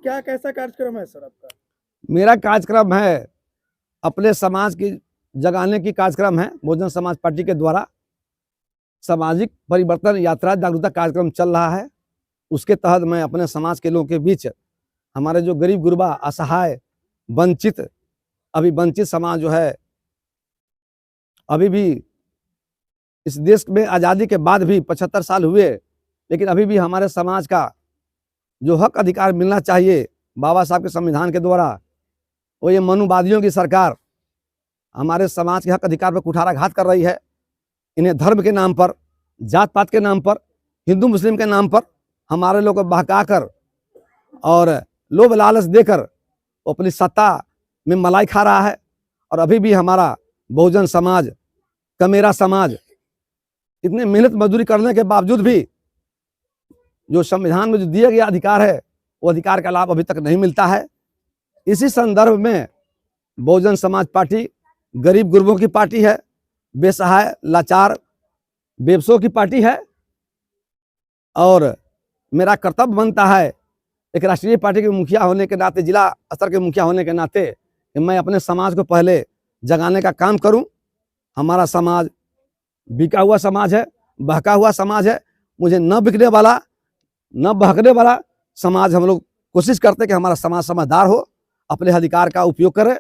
क्या कैसा कार्यक्रम है सर आपका? मेरा कार्यक्रम है अपने समाज की जगाने की कार्यक्रम है। बहुजन समाज पार्टी के द्वारा सामाजिक परिवर्तन यात्रा जागरूकता कार्यक्रम चल रहा है। उसके तहत मैं अपने समाज के लोगों के बीच हमारे जो गरीब गुरबा असहाय वंचित अभी वंचित समाज जो है, अभी भी इस देश में आज़ादी के बाद भी 75 साल हुए, लेकिन अभी भी हमारे समाज का जो हक अधिकार मिलना चाहिए बाबा साहब के संविधान के द्वारा, वो ये मनुवादियों की सरकार हमारे समाज के हक अधिकार पर कुठाराघात कर रही है। इन्हें धर्म के नाम पर, जात पात के नाम पर, हिंदू मुस्लिम के नाम पर हमारे लोग को बहकाकर और लोभ लालच देकर वो अपनी सत्ता में मलाई खा रहा है। और अभी भी हमारा बहुजन समाज, कमेरा समाज इतने मेहनत मजदूरी करने के बावजूद भी जो संविधान में जो दिया गया अधिकार है, वो अधिकार का लाभ अभी तक नहीं मिलता है। इसी संदर्भ में बहुजन समाज पार्टी गरीब गुरबों की पार्टी है, बेसहाय लाचार बेबसों की पार्टी है। और मेरा कर्तव्य बनता है एक राष्ट्रीय पार्टी के मुखिया होने के नाते, जिला स्तर के मुखिया होने के नाते, कि मैं अपने समाज को पहले जगाने का काम करूं। हमारा समाज बिका हुआ समाज है, बहका हुआ समाज है। मुझे न बिकने वाला न बहकने वाला समाज हम लोग कोशिश करते कि हमारा समाज समझदार हो, अपने अधिकार का उपयोग करे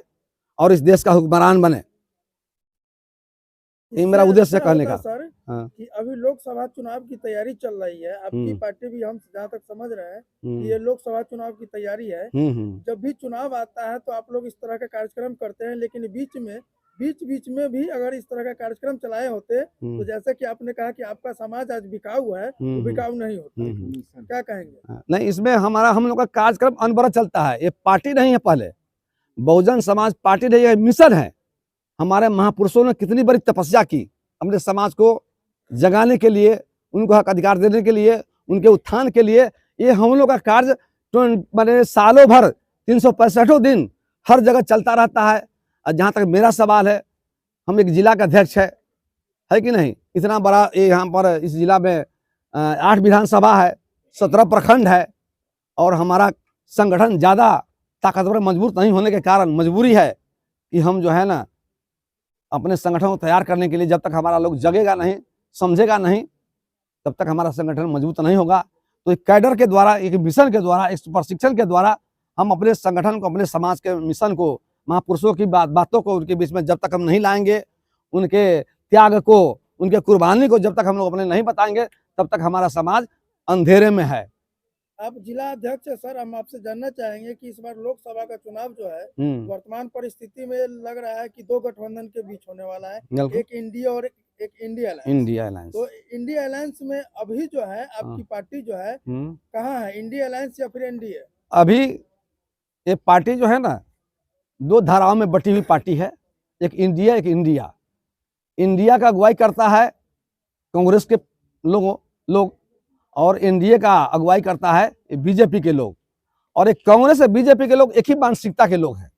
और इस देश का हुक्मरान बने। ये मेरा उद्देश्य कहने का। सर हाँ। कि अभी लोकसभा चुनाव की तैयारी चल रही है, आपकी पार्टी भी, हम जहाँ तक समझ रहे हैं कि ये लोकसभा चुनाव की तैयारी है। जब भी चुनाव आता है तो आप लोग इस तरह का कार्यक्रम करते हैं, लेकिन बीच में भी अगर इस तरह का कार्यक्रम चलाए होते तो जैसे कि आपने कहा कि आपका समाज आज बिकाऊ है, तो बिकाऊ नहीं होता। क्या कहेंगे? नहीं, इसमें हम लोग का कार्यक्रम अनवरत चलता है। ये पार्टी नहीं है, पहले बहुजन समाज पार्टी नहीं है, मिशन है। हमारे महापुरुषों ने कितनी बड़ी तपस्या की अपने समाज को जगाने के लिए, उनको हक अधिकार देने के लिए, उनके उत्थान के लिए। ये हम लोग का कार्य मैंने सालों भर 365 दिन हर जगह चलता रहता है। और जहाँ तक मेरा सवाल है, हम एक जिला का अध्यक्ष है कि नहीं? इतना बड़ा ये यहाँ पर इस जिला में 8 विधानसभा है, 17 प्रखंड है, और हमारा संगठन ज़्यादा ताकतवर मजबूत नहीं होने के कारण मजबूरी है कि हम जो है ना अपने संगठन को तैयार करने के लिए, जब तक हमारा लोग जगेगा नहीं, समझेगा नहीं, तब तक हमारा संगठन मजबूत नहीं होगा। तो एक कैडर के द्वारा, एक मिशन के द्वारा, एक प्रशिक्षण के द्वारा हम अपने संगठन को, अपने समाज के मिशन को, महापुरुषों की बातों को उनके बीच में जब तक हम नहीं लाएंगे, उनके त्याग को, उनके कुर्बानी को जब तक हम लोग अपने नहीं बताएंगे, तब तक हमारा समाज अंधेरे में है। आप जिला अध्यक्ष है सर, हम आपसे जानना चाहेंगे कि इस बार लोकसभा का चुनाव जो है वर्तमान परिस्थिति में लग रहा है कि 2 गठबंधन के बीच होने वाला है, एक इंडिया और एक इंडिया अलायंस। तो इंडिया अलायंस में अभी जो है आपकी पार्टी जो है कहाँ है, इंडिया अलायंस या फिर एनडीए? अभी ये पार्टी जो है ना 2 धाराओं में बटी हुई पार्टी है, एक इंडिया एक इंडिया। इंडिया का अगुवाई करता है कांग्रेस के लोग और एनडीए का अगुवाई करता है बीजेपी के लोग। और एक कांग्रेस और बीजेपी के लोग एक ही मानसिकता के लोग हैं,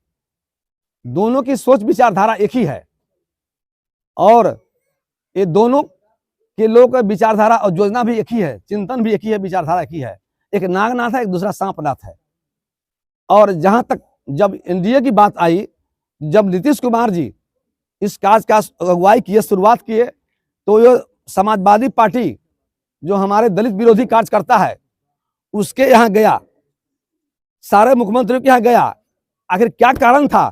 दोनों की सोच विचारधारा एक ही है, और ये दोनों के लोग का विचारधारा और योजना भी एक ही है, चिंतन भी एक ही है, विचारधारा एक ही है। एक नागनाथ है, एक दूसरा सांपनाथ है। और जहां तक जब एनडीए की बात आई, जब नीतीश कुमार जी इस काज का अगुवाई किए, शुरुआत किए, तो ये समाजवादी पार्टी जो हमारे दलित विरोधी कार्य करता है, उसके यहाँ गया, सारे मुख्यमंत्रियों के यहाँ गया। आखिर क्या कारण था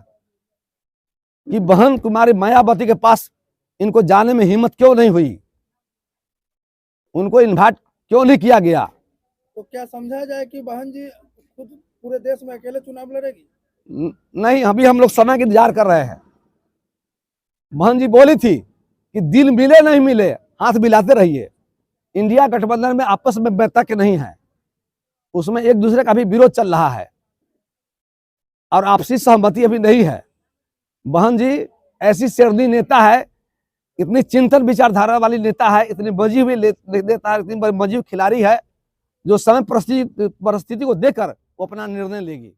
कि बहन कुमारी मायावती के पास इनको जाने में हिम्मत क्यों नहीं हुई, उनको इन्वाइट क्यों नहीं किया गया? तो क्या समझा जाए कि बहन जी खुद पूरे देश में अकेले चुनाव लड़ेगी? नहीं, अभी हम लोग समय का इंतजार कर रहे हैं। बहन जी बोली थी कि दिल मिले नहीं मिले, हाथ मिलाते रहिए। इंडिया गठबंधन में आपस में बैठक नहीं है, उसमें एक दूसरे का भी विरोध चल रहा है और आपसी सहमति अभी नहीं है। बहन जी ऐसी शेरनी नेता है, इतनी चिंतन विचारधारा वाली नेता है, इतनी बजी हुई नेता है, इतनी बजी हुई खिलाड़ी है, जो समय परिस्थिति को देखकर वो अपना निर्णय लेगी।